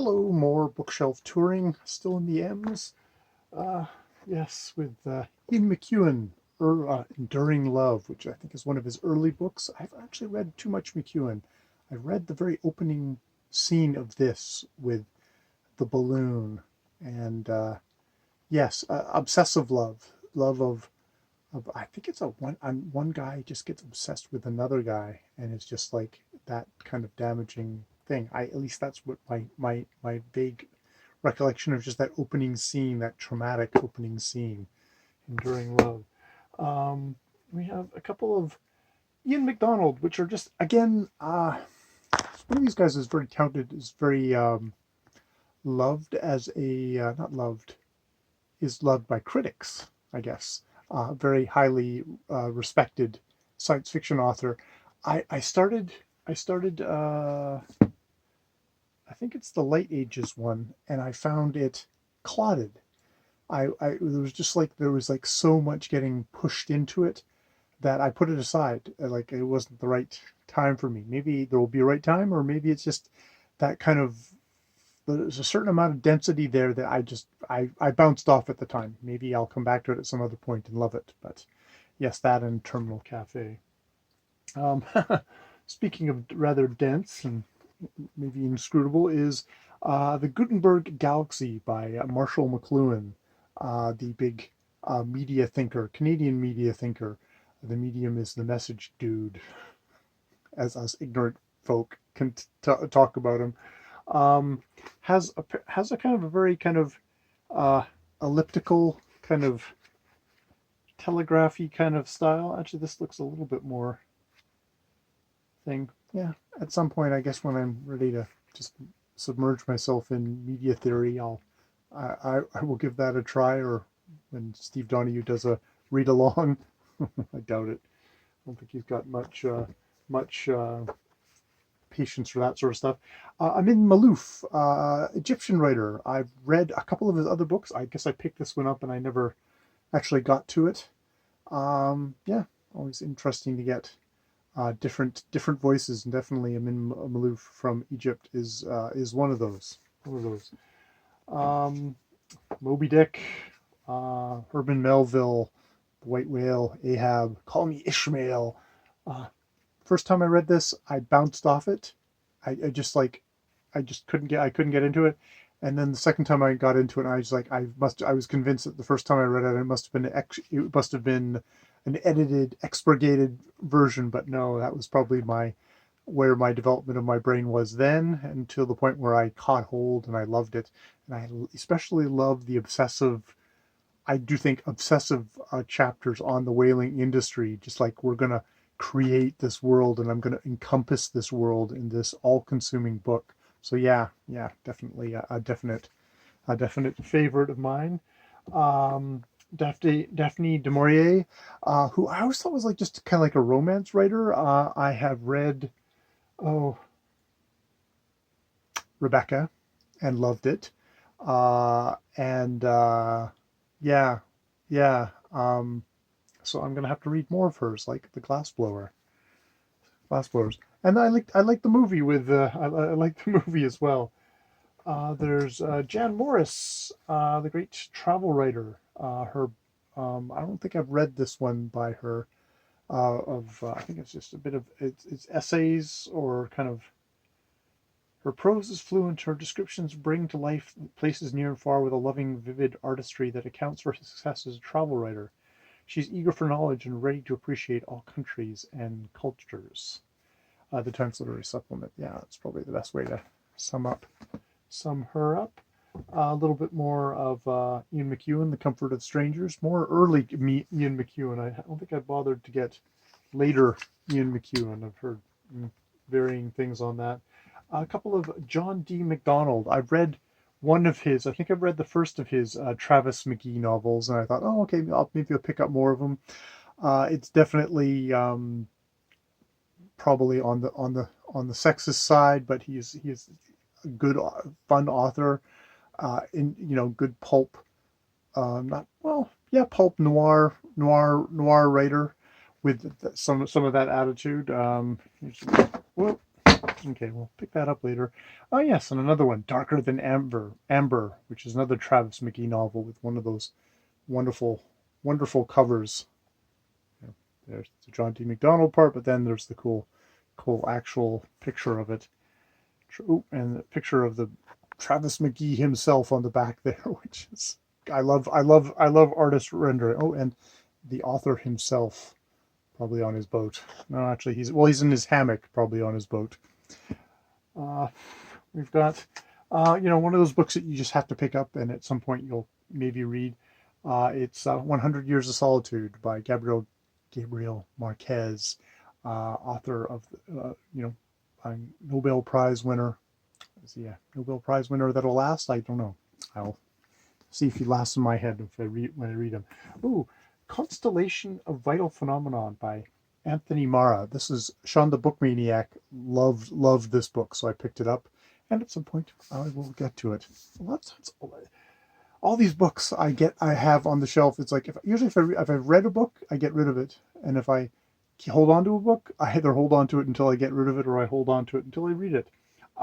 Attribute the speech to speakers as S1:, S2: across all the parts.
S1: Hello, more bookshelf touring, still in the M's. Yes, with Ian McEwan, Enduring Love, which I think is one of his early books. I've actually read too much McEwan. I read the very opening scene of this with the balloon, and yes, obsessive love, love of I think it's one guy just gets obsessed with another guy, and it's just like that kind of damaging thing. At least that's what my vague recollection of just that opening scene, that traumatic opening scene, Enduring Love. We have a couple of Ian McDonald, which are just again, one of these guys is very counted, is very loved as a not loved, is loved by critics, I guess. Very highly respected science fiction author. I started I think it's the late ages one, and I found it clotted. There was just like there was like so much getting pushed into it that I put it aside. Like it wasn't the right time for me. Maybe there will be a right time, or maybe it's just that kind of, there's a certain amount of density there that I bounced off at the time. Maybe I'll come back to it at some other point and love it. But yes, that and Terminal Cafe. Um, Speaking of rather dense and maybe inscrutable, is the Gutenberg Galaxy by Marshall McLuhan, the big media thinker, Canadian media thinker. The medium is the message dude, as us ignorant folk can talk about him. Um, has a kind of a very kind of uh, elliptical kind of telegraphy kind of style. Actually, this looks a little bit more thing. Yeah, at some point, I guess when I'm ready to just submerge myself in media theory, I will give that a try. Or when Steve Donahue does a read along, I doubt it. I don't think he's got much patience for that sort of stuff. Amin Malouf, Egyptian writer. I've read a couple of his other books. I guess I picked this one up and I never actually got to it. Yeah, always interesting to get different voices, and definitely Amin Malouf from Egypt is one of those. One of those. Um, Moby Dick, Herman Melville, The White Whale, Ahab, Call Me Ishmael. Uh, First time I read this, I bounced off it. I just like I couldn't get into it. And then the second time I got into it, I was like I was convinced that the first time I read it, it must have been an edited, expurgated version. But no, that was probably where my development of my brain was then, until the point where I caught hold and I loved it. And I especially love the obsessive, I do think obsessive chapters on the whaling industry. Just like, we're gonna create this world, and I'm gonna encompass this world in this all-consuming book. So yeah, definitely a definite favorite of mine. Daphne du Maurier, who I always thought was like just kind of like a romance writer. I have read, oh, Rebecca, and loved it. And yeah, yeah. So I'm gonna have to read more of hers, like The Glassblowers. And I like the movie with I like the movie as well. There's Jan Morris, the great travel writer. Her I don't think I've read this one by her. I think it's just a bit of it's essays, or kind of, her prose is fluent. Her descriptions bring to life places near and far with a loving, vivid artistry that accounts for her success as a travel writer. She's eager for knowledge and ready to appreciate all countries and cultures. The Times Literary Supplement. Yeah, that's probably the best way to sum her up. A little bit more of Ian McEwan, The Comfort of Strangers. More early Ian McEwan. I don't think I bothered to get later Ian McEwan. I've heard varying things on that. A couple of John D. MacDonald. I've read one of his. I think I've read the first of his Travis McGee novels, and I thought, oh, okay, maybe I'll pick up more of them. It's definitely probably on the sexist side, but he's a good, fun author. In good pulp, not well, yeah, pulp noir writer with some of that attitude. Whoop. Okay, we'll pick that up later. Oh yes, and another one, Darker Than Amber, which is another Travis McGee novel with one of those wonderful, wonderful covers. You know, there's the John D. MacDonald part, but then there's the cool actual picture of it. Oh, and the picture of the Travis McGee himself on the back there, which is I love artist rendering. Oh, and the author himself probably on his boat. No, actually, he's in his hammock, probably on his boat. Uh, we've got, one of those books that you just have to pick up, and at some point you'll maybe read. It's 100 Years of Solitude by Gabriel Marquez, author of, a Nobel Prize winner. Is he a Nobel Prize winner that'll last? I don't know. I'll see if he lasts in my head when I read him. Ooh, Constellation of Vital Phenomenon by Anthony Mara. This is Sean the Book Maniac loved this book, so I picked it up, and at some point I will get to it. All these books I have on the shelf. It's like if I've read a book, I get rid of it, and if I hold on to a book, I either hold on to it until I get rid of it, or I hold on to it until I read it.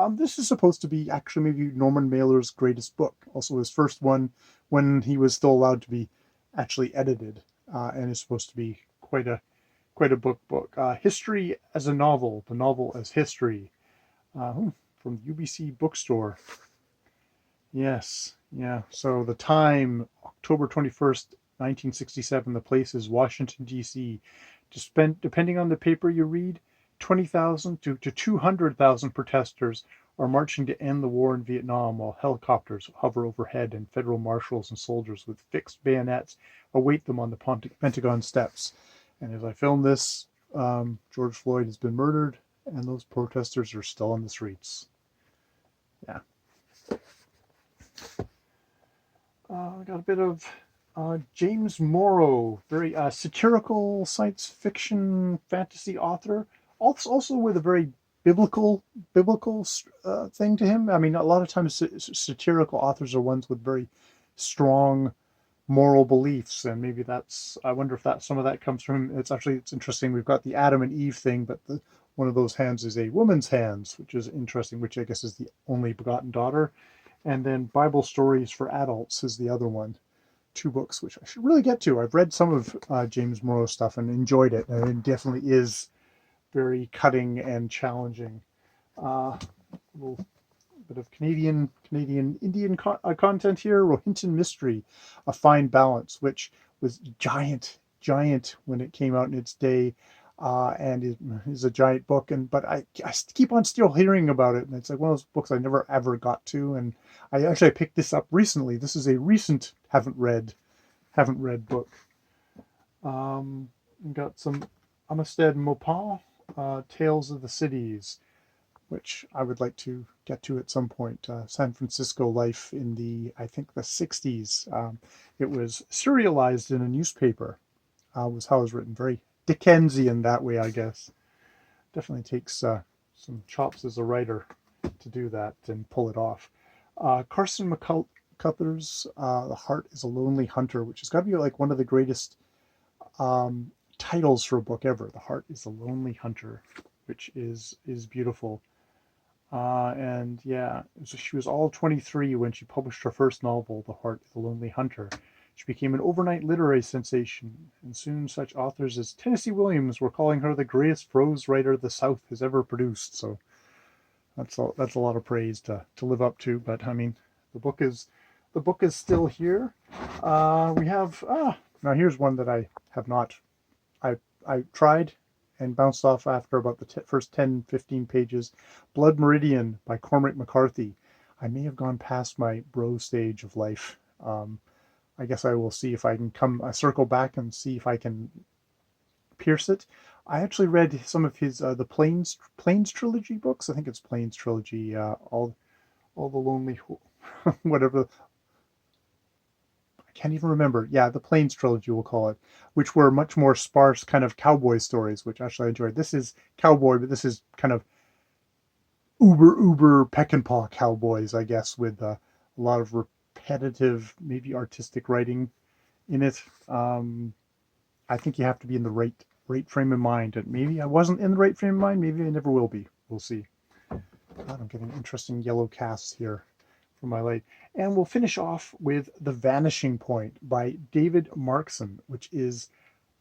S1: This is supposed to be actually maybe Norman Mailer's greatest book, also his first one when he was still allowed to be actually edited, and is supposed to be quite a book. History as a Novel, the novel as history, from UBC Bookstore. Yes, yeah. So the time, October 21st, 1967. The place is Washington, D.C. Depending on the paper you read, 20,000 to 200,000 protesters are marching to end the war in Vietnam while helicopters hover overhead and federal marshals and soldiers with fixed bayonets await them on the Pentagon steps. And as I film this, George Floyd has been murdered, and those protesters are still on the streets. Yeah. I got a bit of James Morrow, very satirical science fiction fantasy author, also with a very biblical thing to him. I mean, a lot of times satirical authors are ones with very strong moral beliefs, and maybe I wonder if some of that comes from him. It's interesting. We've got the Adam and Eve thing, but one of those hands is a woman's hands, which is interesting, which I guess is the only begotten daughter. And then Bible Stories for Adults is the other one. 2 books, which I should really get to. I've read some of James Morrow's stuff and enjoyed it, and it definitely is very cutting and challenging. A little bit of Canadian Indian content here. Rohinton Mystery, A Fine Balance, which was giant when it came out in its day, and is a giant book. But I keep on still hearing about it, and it's like one of those books I never ever got to. And I picked this up recently. This is a recent haven't read book. Got some Amistad Maupin, Tales of the Cities, which I would like to get to at some point. San Francisco life in I think the 60s. It was serialized in a newspaper, was how it was written. Very Dickensian that way, I guess. Definitely takes some chops as a writer to do that and pull it off. Carson McCullers, The Heart is a Lonely Hunter, which has got to be like one of the greatest titles for a book ever. The Heart is a Lonely Hunter, which is beautiful. And yeah, so she was all 23 when she published her first novel, The Heart is a Lonely Hunter. She became an overnight literary sensation, and soon such authors as Tennessee Williams were calling her the greatest prose writer the South has ever produced. So that's a lot of praise to live up to. But I mean, the book is still here. We have now here's one that I have not. I tried and bounced off after about the first 10-15 pages. Blood Meridian by Cormac McCarthy. I may have gone past my bro stage of life. I guess I will see if I can circle back and see if I can pierce it. I actually read some of his the Plains trilogy books. I think it's Plains trilogy. All the Lonely whatever. I can't even remember. Yeah, the Plains trilogy, we'll call it, which were much more sparse kind of cowboy stories, which actually I enjoyed. This is cowboy, but this is kind of uber peck and paw cowboys, I guess, with a lot of repetitive, maybe artistic writing in it. I think you have to be in the right frame of mind, and maybe I wasn't in the right frame of mind. Maybe I never will be. We'll see. God, I'm getting interesting yellow casts here for my light. And we'll finish off with The Vanishing Point by David Markson, which is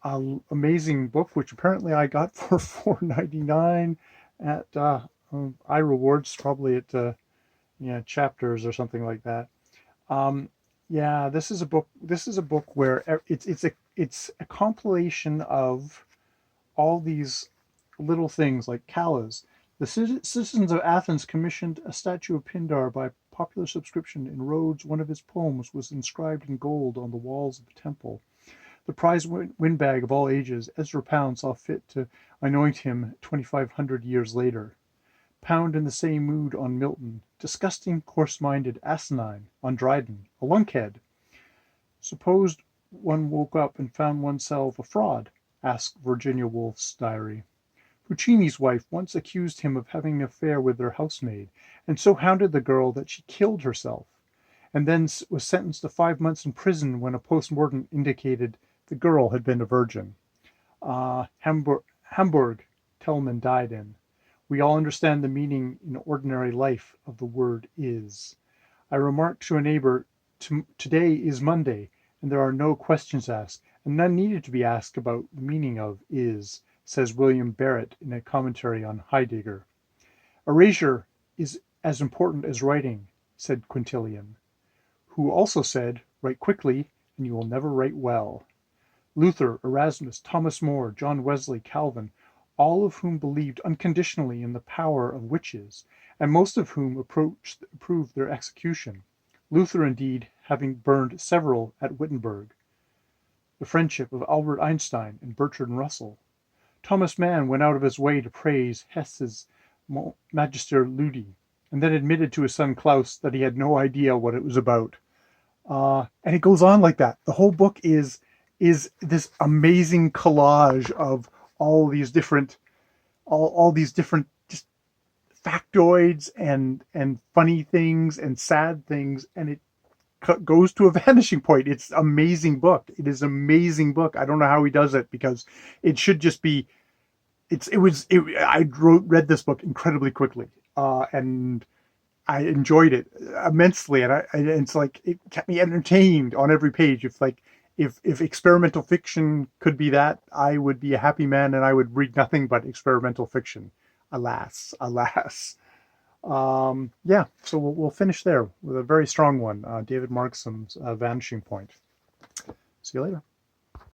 S1: an amazing book, which apparently I got for $4.99 at iRewards, probably at Chapters or something like that. Um, yeah, this is a book. This is a book where it's a compilation of all these little things like Callas. The citizens of Athens commissioned a statue of Pindar by popular subscription. In Rhodes, one of his poems was inscribed in gold on the walls of the temple. The prize windbag of all ages, Ezra Pound saw fit to anoint him 2,500 years later. Pound in the same mood on Milton. Disgusting, coarse-minded, asinine on Dryden. A lunkhead. Suppose one woke up and found oneself a fraud, asked Virginia Woolf's diary. Puccini's wife once accused him of having an affair with their housemaid, and so hounded the girl that she killed herself, and then was sentenced to 5 months in prison when a post-mortem indicated the girl had been a virgin. Hamburg, Tellman died in. We all understand the meaning in ordinary life of the word is. I remarked to a neighbor, today is Monday, and there are no questions asked, and none needed to be asked about the meaning of is, says William Barrett in a commentary on Heidegger. Erasure is as important as writing, said Quintilian, who also said, write quickly, and you will never write well. Luther, Erasmus, Thomas More, John Wesley, Calvin, all of whom believed unconditionally in the power of witches, and most of whom approved their execution. Luther, indeed, having burned several at Wittenberg. The friendship of Albert Einstein and Bertrand Russell. Thomas Mann went out of his way to praise Hesse's Magister Ludi, and then admitted to his son Klaus that he had no idea what it was about. And it goes on like that. The whole book is this amazing collage of all these different all these different just factoids and funny things and sad things, and it goes to a vanishing point. It's amazing book. It is amazing book. I don't know how he does it, because it should just be I read this book incredibly quickly, and I enjoyed it immensely, and it's like it kept me entertained on every page. If experimental fiction could be that, I would be a happy man, and I would read nothing but experimental fiction. Alas, alas. Yeah, so we'll finish there with a very strong one, David Markson's Vanishing Point. See you later.